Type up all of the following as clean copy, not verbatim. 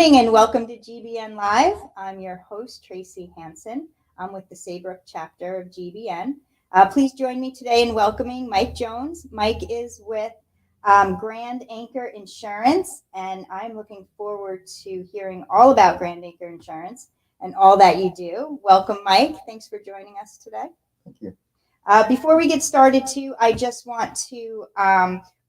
morning and welcome to GBN Live. I'm your host, Tracy Hansen. I'm with the Saybrook chapter of GBN. Please join me today in welcoming Mike Jones. Mike is with Grand Anchor Insurance, and I'm looking forward to hearing all about Grand Anchor Insurance and all that you do. Welcome, Mike. Thanks for joining us today. Thank you. Before we get started, too, I just want to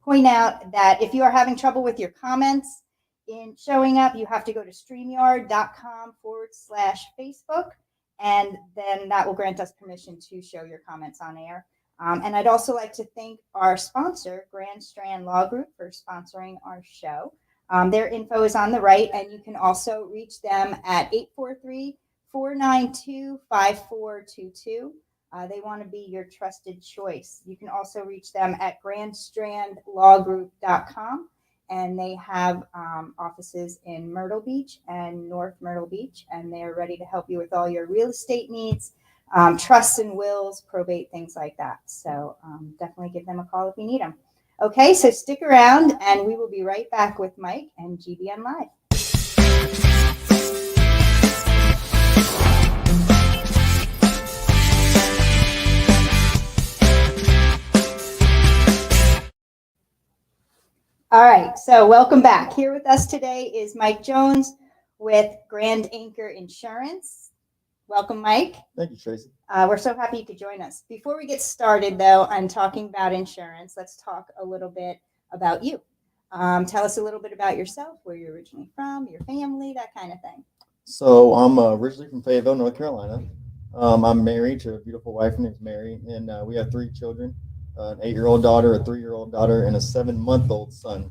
point out that if you are having trouble with your comments in showing up, you have to go to streamyard.com/Facebook, and then that will grant us permission to show your comments on air. And I'd also like to thank our sponsor, Grand Strand Law Group, for sponsoring our show. Their info is on the right, and you can also reach them at 843-492-5422. They want to be your trusted choice. You can also reach them at grandstrandlawgroup.com, and they have offices in Myrtle Beach and North Myrtle Beach, and they're ready to help you with all your real estate needs, trusts and wills, probate, things like that. So definitely give them a call if you need them. Okay, so stick around, and we will be right back with Mike and GBN Live. All right, so welcome back. Here with us today is Mike Jones with Grand Anchor Insurance. Welcome, Mike. Thank you, Tracy. We're so happy you could join us. Before we get started, though, on talking about insurance, let's talk a little bit about you. Tell us a little bit about yourself, where you're originally from, your family, that kind of thing. So I'm originally from Fayetteville, North Carolina. I'm married to a beautiful wife named Mary, and we have 3 children. An 8-year-old daughter, a 3-year-old daughter, and a 7-month-old son.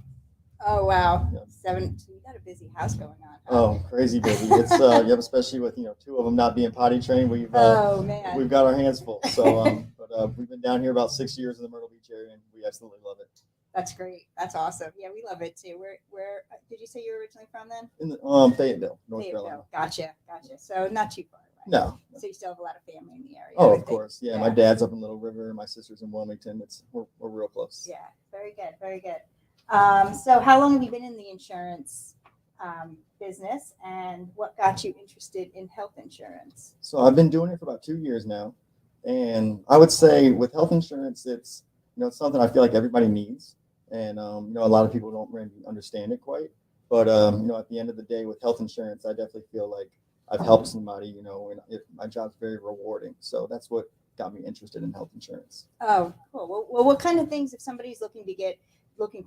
Oh, wow. Yeah. 7. So you got a busy house going on. Oh, crazy busy. It's especially with 2 of them not being potty trained. We've got our hands full. So but we've been down here about 6 years in the Myrtle Beach area, and we absolutely love it. That's great. That's awesome. Yeah, we love it too. Where did you say you were originally from then? In the, Fayetteville, North Carolina. Gotcha. So not too far. Right? No. So you still have a lot of family in the area. Oh, of course. Yeah, my dad's up in Little River. My sister's in Wilmington. We're real close. Yeah, very good. Very good. So how long have you been in the insurance business, and what got you interested in health insurance? So I've been doing it for about 2 years now, and I would say with health insurance, it's it's something I feel like everybody needs, and a lot of people don't really understand it quite. But at the end of the day, with health insurance, I definitely feel like I've helped somebody, and my job's very rewarding. So that's what got me interested in health insurance. Oh, cool. Well, what kind of things, if somebody's looking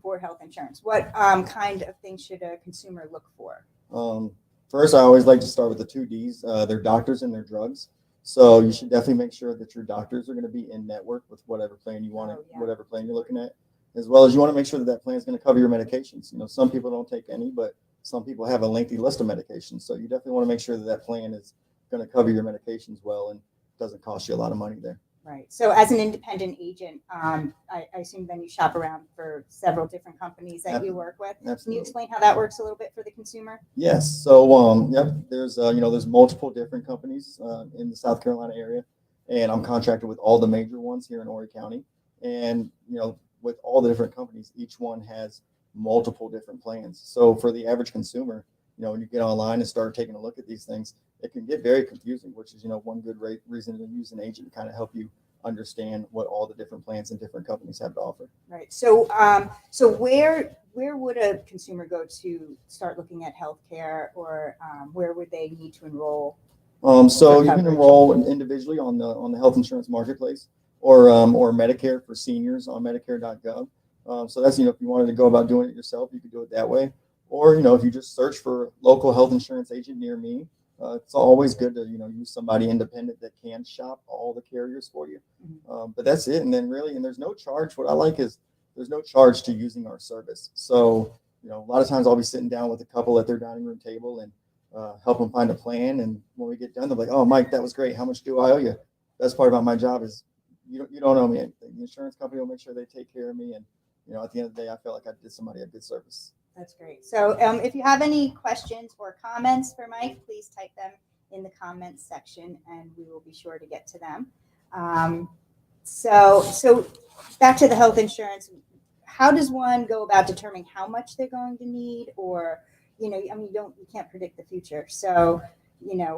for health insurance, what kind of things should a consumer look for? First, I always like to start with the 2 Ds, their doctors and their drugs. So you should definitely make sure that your doctors are going to be in network with whatever plan you want, whatever plan you're looking at, as well as you want to make sure that plan is going to cover your medications. Some people don't take any, but some people have a lengthy list of medications. So you definitely want to make sure that plan is going to cover your medications well and doesn't cost you a lot of money there. Right. So as an independent agent, I assume then you shop around for several different companies that you work with. Absolutely. Can you explain how that works a little bit for the consumer? Yes. So, there's multiple different companies in the South Carolina area, and I'm contracted with all the major ones here in Horry County. And, with all the different companies, each one has multiple different plans. So for the average consumer, when you get online and start taking a look at these things, it can get very confusing, which is, one good reason to use an agent to kind of help you understand what all the different plans and different companies have to offer. Right. So, where would a consumer go to start looking at healthcare, or where would they need to enroll? So you can enroll individually on the health insurance marketplace, or Medicare for seniors on Medicare.gov. So that's, if you wanted to go about doing it yourself, you could do it that way. Or, if you just search for local health insurance agent near me, it's always good to, use somebody independent that can shop all the carriers for you. But that's it. And then and there's no charge. What I like is there's no charge to using our service. So, a lot of times I'll be sitting down with a couple at their dining room table and help them find a plan. And when we get done, they're like, "Oh, Mike, that was great. How much do I owe you?" Best part about my job is you don't owe me anything. The insurance company will make sure they take care of me. And, at the end of the day, I feel like I did somebody a good service. That's great. So if you have any questions or comments for Mike, please type them in the comments section, and we will be sure to get to them. So back to the health insurance. How does one go about determining how much they're going to need, or you can't predict the future. So,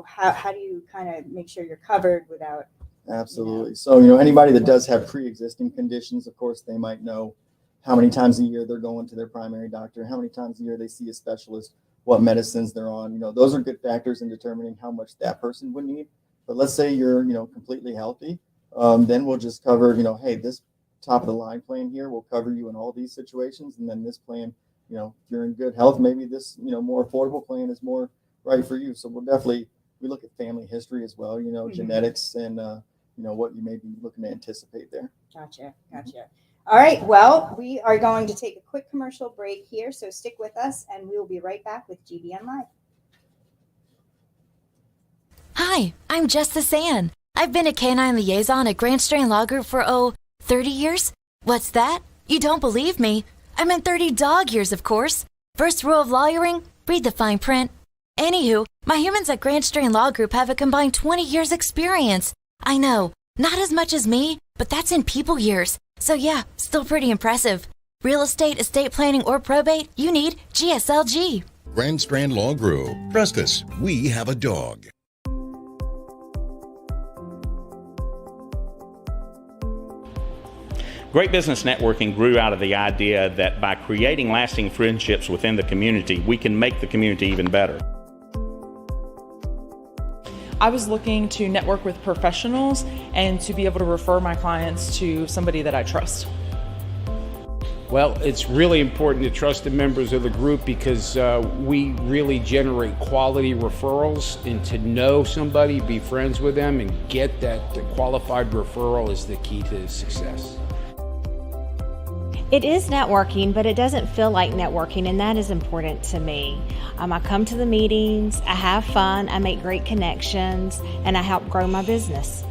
how do you kind of make sure you're covered without? Absolutely. So, anybody that does have pre-existing conditions, of course, they might know how many times a year they're going to their primary doctor, how many times a year they see a specialist, what medicines they're on. Those are good factors in determining how much that person would need. But let's say you're, completely healthy, then we'll just cover, hey, this top of the line plan here will cover you in all these situations. And then this plan, if you're in good health, maybe this, more affordable plan is more right for you. So we look at family history as well, genetics and, what you may be looking to anticipate there. Gotcha. All right. Well, we are going to take a quick commercial break here. So stick with us and we will be right back with GBN Live. Hi, I'm Justice Ann. I've been a canine liaison at Grand Strand Law Group for, 30 years? What's that? You don't believe me? I meant 30 dog years, of course. First rule of lawyering, read the fine print. Anywho, my humans at Grand Strand Law Group have a combined 20 years experience. I know, not as much as me, but that's in people years. So yeah, still pretty impressive. Real estate, estate planning, or probate, you need GSLG. Grand Strand Law Group. Trust us, we have a dog. Great Business Networking grew out of the idea that by creating lasting friendships within the community, we can make the community even better. I was looking to network with professionals and to be able to refer my clients to somebody that I trust. Well, it's really important to trust the members of the group because we really generate quality referrals, and to know somebody, be friends with them, and get that qualified referral is the key to success. It is networking, but it doesn't feel like networking, and that is important to me. I come to the meetings, I have fun, I make great connections, and I help grow my business.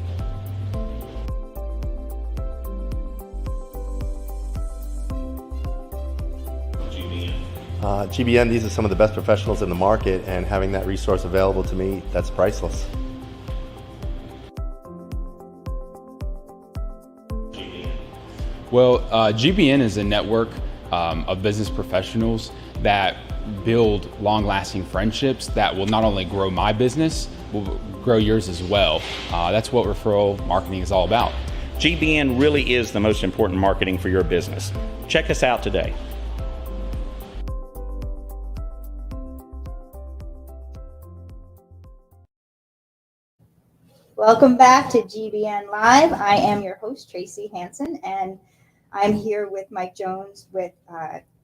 GBN, these are some of the best professionals in the market, and having that resource available to me, that's priceless. Well, GBN is a network of business professionals that build long-lasting friendships that will not only grow my business, will grow yours as well. That's what referral marketing is all about. GBN really is the most important marketing for your business. Check us out today. Welcome back to GBN Live. I am your host, Tracy Hansen, and I'm here with Mike Jones with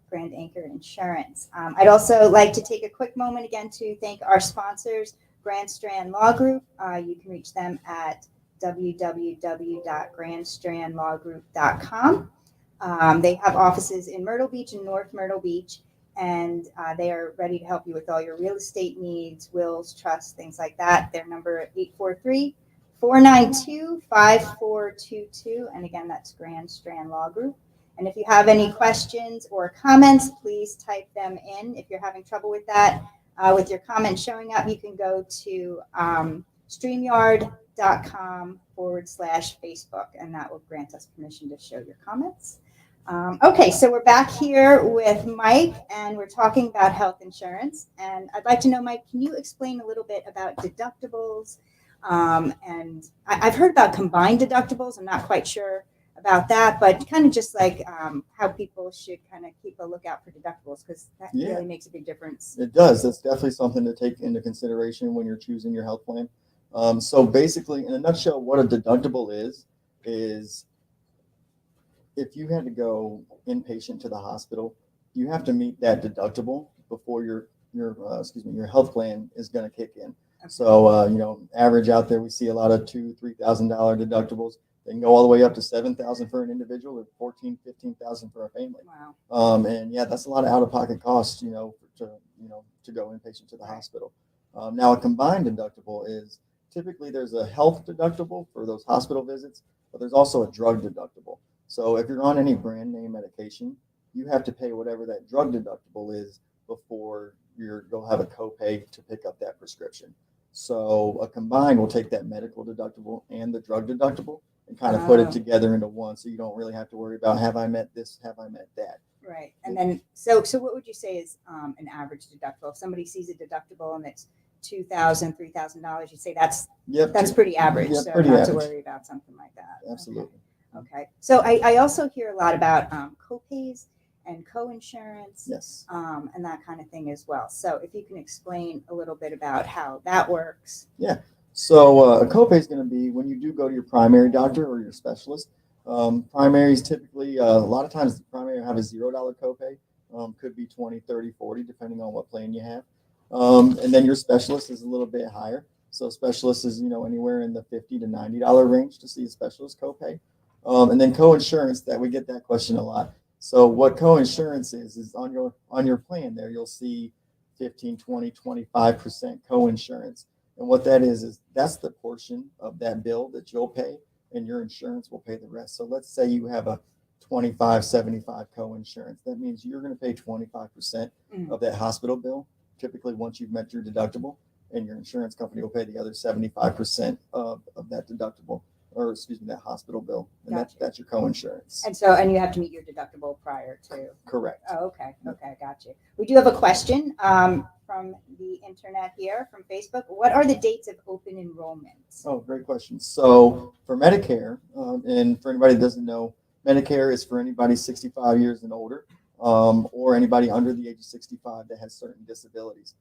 Grand Anchor Insurance. I'd also like to take a quick moment again to thank our sponsors, Grand Strand Law Group. You can reach them at www.grandstrandlawgroup.com. They have offices in Myrtle Beach and North Myrtle Beach, and they are ready to help you with all your real estate needs, wills, trusts, things like that. Their number is 843-492-5422. And again, that's Grand Strand Law Group. And if you have any questions or comments, please type them in. If you're having trouble with that, with your comments showing up, you can go to streamyard.com/Facebook, and that will grant us permission to show your comments. Okay, so we're back here with Mike, and we're talking about health insurance. And I'd like to know, Mike, can you explain a little bit about deductibles? And I've heard about combined deductibles. I'm not quite sure about that, but kind of just like how people should kind of keep a lookout for deductibles, because that really makes a big difference. It does. That's definitely something to take into consideration when you're choosing your health plan. So basically, in a nutshell, what a deductible is if you had to go inpatient to the hospital, you have to meet that deductible before your health plan is going to kick in. Okay. So, average out there, we see a lot of $2,000-$3,000 deductibles. They can go all the way up to $7,000 for an individual, or $14,000-$15,000 for a family. Wow. And yeah, that's a lot of out-of-pocket costs, to go inpatient to the hospital. Now, a combined deductible is typically there's a health deductible for those hospital visits, but there's also a drug deductible. So if you're on any brand name medication, you have to pay whatever that drug deductible is before you'll have a copay to pick up that prescription. So a combined will take that medical deductible and the drug deductible and kind of put it together into one, so you don't really have to worry about, have I met this, have I met that. Right. And then, so what would you say is an average deductible? If somebody sees a deductible and it's $2,000, $3,000, you'd say that's pretty average. Yep, So pretty not to average. worry about something like that. Absolutely. Okay. So I also hear a lot about co-pays and co-insurance, Yes. and that kind of thing as well. So if you can explain a little bit about how that works. Yeah. So a copay is going to be when you do go to your primary doctor or your specialist. Primaries typically, a lot of times the primary have a $0 copay. Could be 20, 30, 40, depending on what plan you have. And then your specialist is a little bit higher. So specialist is, anywhere in the $50 to $90 range to see a specialist copay. And then co-insurance, that we get that question a lot. So what co-insurance is on your plan there, you'll see 15, 20, 25% co-insurance. And what that is that's the portion of that bill that you'll pay and your insurance will pay the rest. So let's say you have a 25-75 co-insurance. That means you're going to pay 25% of that hospital bill, typically once you've met your deductible, and your insurance company will pay the other 75% of that deductible, or that hospital bill. And Gotcha. that's your co-insurance. And you have to meet your deductible prior to. Correct. Oh, okay. Okay. Got you. We do have a question from the internet here, from Facebook. What are the dates of open enrollment? Oh, great question. So for Medicare, and for anybody that doesn't know, Medicare is for anybody 65 years and older, or anybody under the age of 65 that has certain disabilities.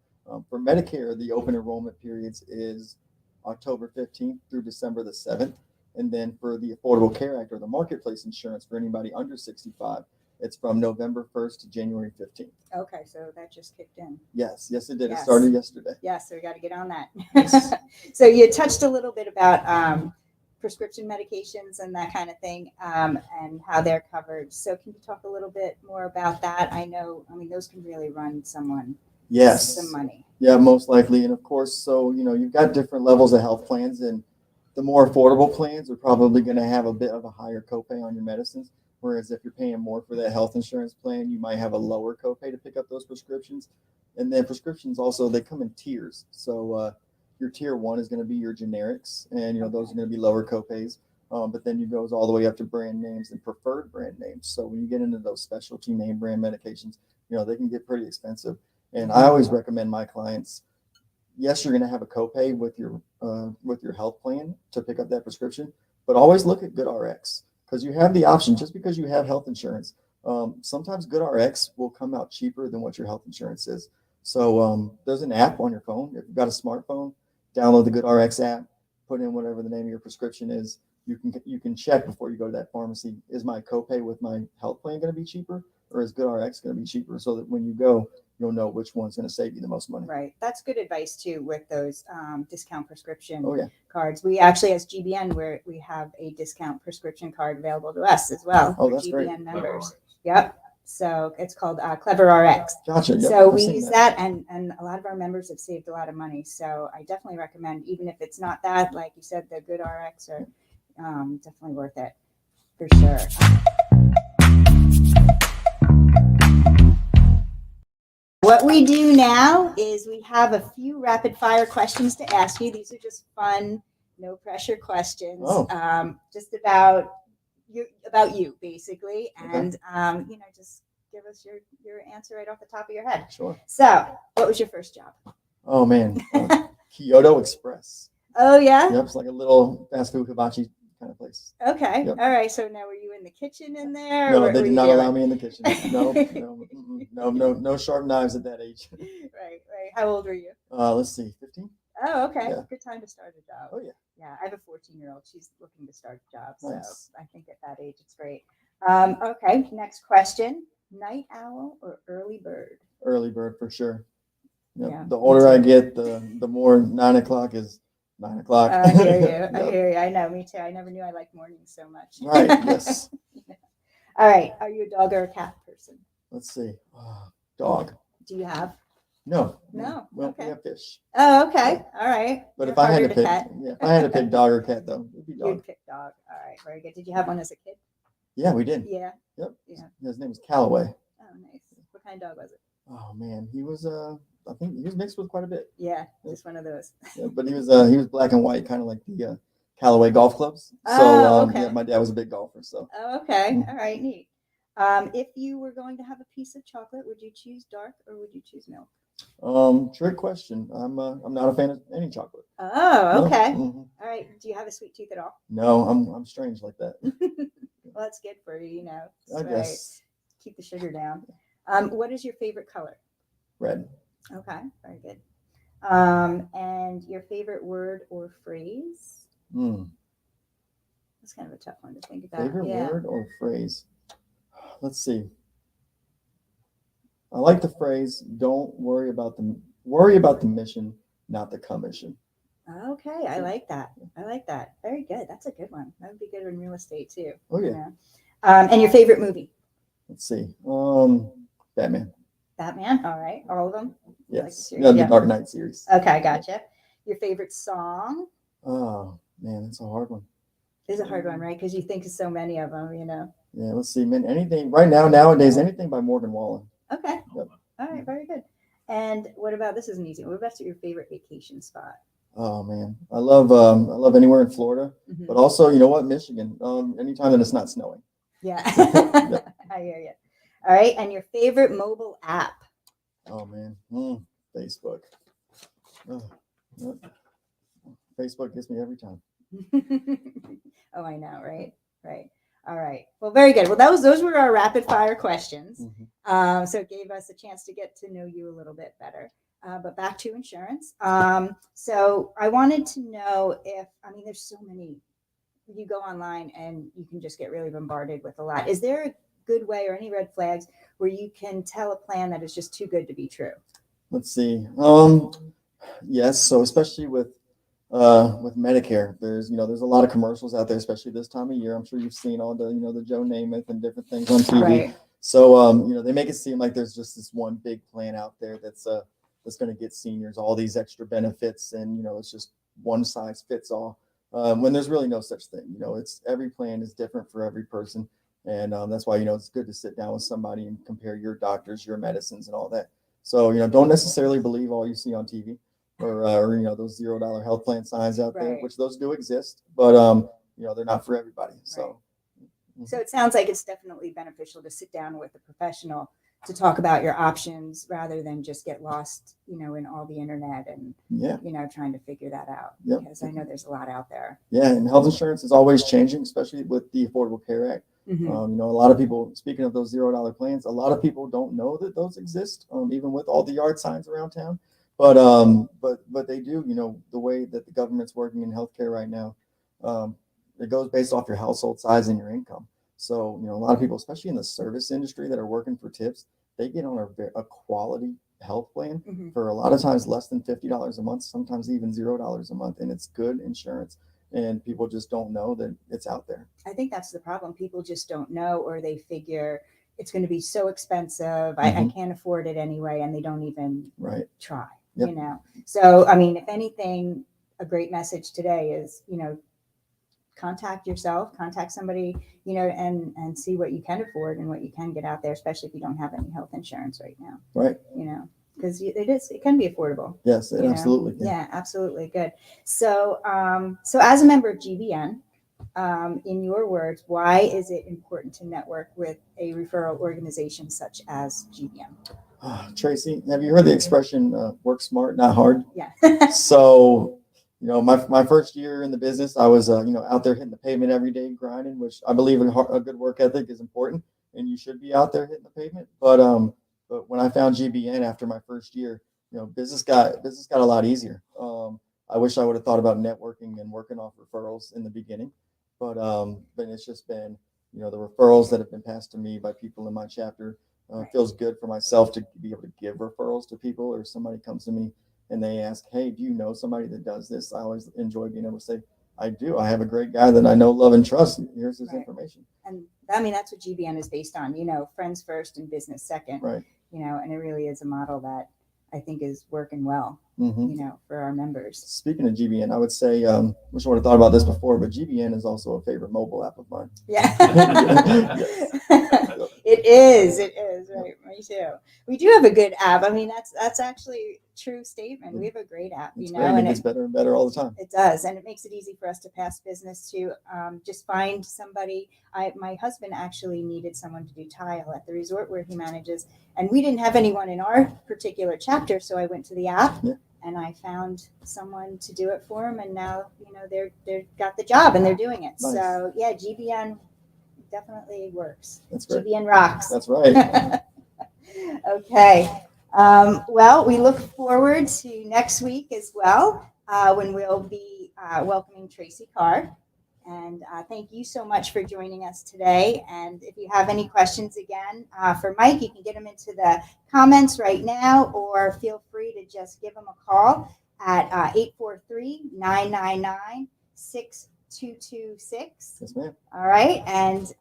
For Medicare, the open enrollment periods is October 15th through December the 7th. And then for the Affordable Care Act or the marketplace insurance for anybody under 65, it's from November 1st to January 15th. Okay, so that just kicked in. Yes, it did. Yes. It started yesterday. Yes, so we got to get on that. Yes. So you touched a little bit about prescription medications and that kind of thing, and how they're covered. So can you talk a little bit more about that? Those can really run someone some money. Yeah, most likely. And of course, so, you've got different levels of health plans, and the more affordable plans are probably going to have a bit of a higher copay on your medicines. Whereas if you're paying more for that health insurance plan, you might have a lower copay to pick up those prescriptions. And then prescriptions also, they come in tiers. So your tier 1 is going to be your generics, and those are going to be lower copays. But then it goes all the way up to brand names and preferred brand names. So when you get into those specialty name brand medications, they can get pretty expensive. And I always recommend my clients, yes, you're going to have a copay with your health plan to pick up that prescription, but always look at GoodRx, because you have the option. Just because you have health insurance, sometimes GoodRx will come out cheaper than what your health insurance is. So there's an app on your phone. If you've got a smartphone, download the GoodRx app, put in whatever the name of your prescription is. You can check before you go to that pharmacy, is my copay with my health plan going to be cheaper, or is GoodRx going to be cheaper, so that when you go, you'll know which one's going to save you the most money. Right. That's good advice too with those discount prescription Oh, yeah. cards. We actually, as GBN, we have a discount prescription card available to us as well Oh, for that's GBN great. members. Yep. So it's called Clever RX. Gotcha. Yep, So I've we seen use that, and a lot of our members have saved a lot of money. So I definitely recommend, even if it's not that, like you said, the Good RX are definitely worth it for sure. What we do now is we have a few rapid fire questions to ask you. These are just fun, no pressure questions, just about you basically, and just give us your answer right off the top of your head. Sure. So, what was your first job? Oh man, Kyoto Express. Oh yeah. Yep, it's like a little fast food hibachi kind of place. Okay. Yep. All right. So now, were you in the kitchen in there? No, or they were did you not doing? allow me in the kitchen. No sharp knives at that age. Right. How old were you? Let's see, 15. Oh, okay. Yeah. Good time to start a job. Oh yeah. Yeah, I have a 14-year-old. She's looking to start a job, Nice. so I think at that age it's great. Okay, next question: night owl or early bird? Early bird for sure. Yep. Yeah, The older I get, the more 9 o'clock is 9 o'clock. I hear you. Yep. I hear you. I know. Me too. I never knew I liked mornings so much. Right. Yes. All right. Are you a dog or a cat person? Let's see. Dog. Do you have? No. No. Well, Okay. we have fish. Oh, okay. All right. But You're if I had harder to pick, pet. if I had to pick dog or cat, though, it'd be dog. You'd pick dog. All right. Very good. Did you have one as a kid? Yeah, we did. Yeah. Yep. Yeah. His name was Callaway. Oh, nice. What kind of dog was it? Oh man, he was I think he was mixed with quite a bit. Yeah, just one of those. Yeah, but he was black and white, kind of like the Callaway golf clubs. So Oh, okay. yeah, my dad was a big golfer. So Oh, okay. All right. Neat. If you were going to have a piece of chocolate, would you choose dark or would you choose milk? Trick question. I'm not a fan of any chocolate. Oh, No. okay. Mhm. All right. Do you have a sweet tooth at all? No, I'm strange like that. Well, that's good for you, I guess Keep the sugar down. What is your favorite color? red. Okay, very good. And your favorite word or phrase? That's kind of a tough one to think about. Favorite word or phrase? Let's see. I like the phrase, don't worry about the mission, not the commission. Okay, I like that. Very good. That's a good one. That would be good in real estate too. Oh, yeah. And your favorite movie? Let's see. Batman. Batman. All right. All of them? Yes. Like The Dark Knight series. Okay, gotcha. Your favorite song? Oh, man, that's a hard one. It's a hard one, right? Because you think of so many of them, Yeah, let's see, man. Anything right nowadays, anything by Morgan Wallen. Okay. Yep. All right, very good. And what about, this is an easy one. What about your favorite vacation spot? Oh man, I love anywhere in Florida, but also, you know what, Michigan. Anytime that it's not snowing. Yeah. I hear you. All right, and your favorite mobile app? Oh man, Facebook. Facebook gets me every time. Oh, I know, right? Right. All right. Well, very good. Well, those were our rapid fire questions. So it gave us a chance to get to know you a little bit better. But back to insurance. So I wanted to know if, there's so many, you go online and you can just get really bombarded with a lot. Is there a good way or any red flags where you can tell a plan that is just too good to be true? Let's see. Yes. So especially with Medicare, there's a lot of commercials out there, especially this time of year. I'm sure you've seen all the, the Joe Namath and different things on TV. Right. So, they make it seem like there's just this one big plan out there that's going to get seniors all these extra benefits, and it's just one size fits all. When there's really no such thing. It's every plan is different for every person, and that's why it's good to sit down with somebody and compare your doctors, your medicines, and all that. So don't necessarily believe all you see on TV or those $0 health plan signs out there, which those do exist, but they're not for everybody. So. So it sounds like it's definitely beneficial to sit down with a professional to talk about your options rather than just get lost, in all the internet and, trying to figure that out. Yep. Because I know there's a lot out there. Yeah. And health insurance is always changing, especially with the Affordable Care Act. A lot of people, speaking of those $0 plans, a lot of people don't know that those exist, even with all the yard signs around town. But they do, the way that the government's working in healthcare right now, it goes based off your household size and your income. So, a lot of people, especially in the service industry that are working for tips, they get on a quality health plan for a lot of times less than $50 a month, sometimes even $0 a month. And it's good insurance. And people just don't know that it's out there. I think that's the problem. People just don't know, or they figure it's going to be so expensive. I can't afford it anyway. And they don't even try, So, if anything, a great message today is, contact somebody, and see what you can afford and what you can get out there, especially if you don't have any health insurance right now. Right. Because it can be affordable. Yes, it absolutely can. Yeah, absolutely. Good. So, as a member of GBN, in your words, why is it important to network with a referral organization such as GBN? Tracy, have you heard the expression, work smart, not hard? Yeah. So, my first year in the business, I was, out there hitting the pavement every day, grinding, which I believe a good work ethic is important, and you should be out there hitting the pavement. But when I found GBN after my first year, business got a lot easier. I wish I would have thought about networking and working off referrals in the beginning, but it's just been, the referrals that have been passed to me by people in my chapter. Feels good for myself to be able to give referrals to people, or somebody comes to me and they ask, hey, do you know somebody that does this? I always enjoy being able to say, I do. I have a great guy that I know, love, and trust. Here's his information. And that's what GBN is based on, friends first and business second. Right. And it really is a model that I think is working well, for our members. Speaking of GBN, I would say, wish I would have thought about this before, but GBN is also a favorite mobile app of mine. Yeah. It is, right, me too. We do have a good app. I mean, that's actually a true statement. We have a great app, It's you great. know, It and gets better and better all the time. it does, and it makes it easy for us to pass business to just find somebody. My husband actually needed someone to do tile at the resort where he manages, and we didn't have anyone in our particular chapter, so I went to the app. Yeah. And I found someone to do it for him, and now they're got the job and they're doing it. Nice. So yeah, GBN definitely works. That's great. GBN rocks. That's right. Okay. Well, we look forward to next week as well, when we'll be welcoming Tracy Carr. And thank you so much for joining us today. And if you have any questions again for Mike, you can get them into the comments right now, or feel free to just give him a call at 843-999-6226. Yes, ma'am. All right. And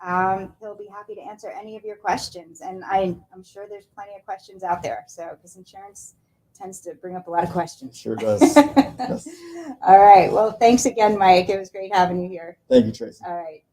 he'll be happy to answer any of your questions. And I'm sure there's plenty of questions out there. So, because insurance tends to bring up a lot of questions. Sure does. Yes. All right. Well, thanks again, Mike. It was great having you here. Thank you, Tracy. All right.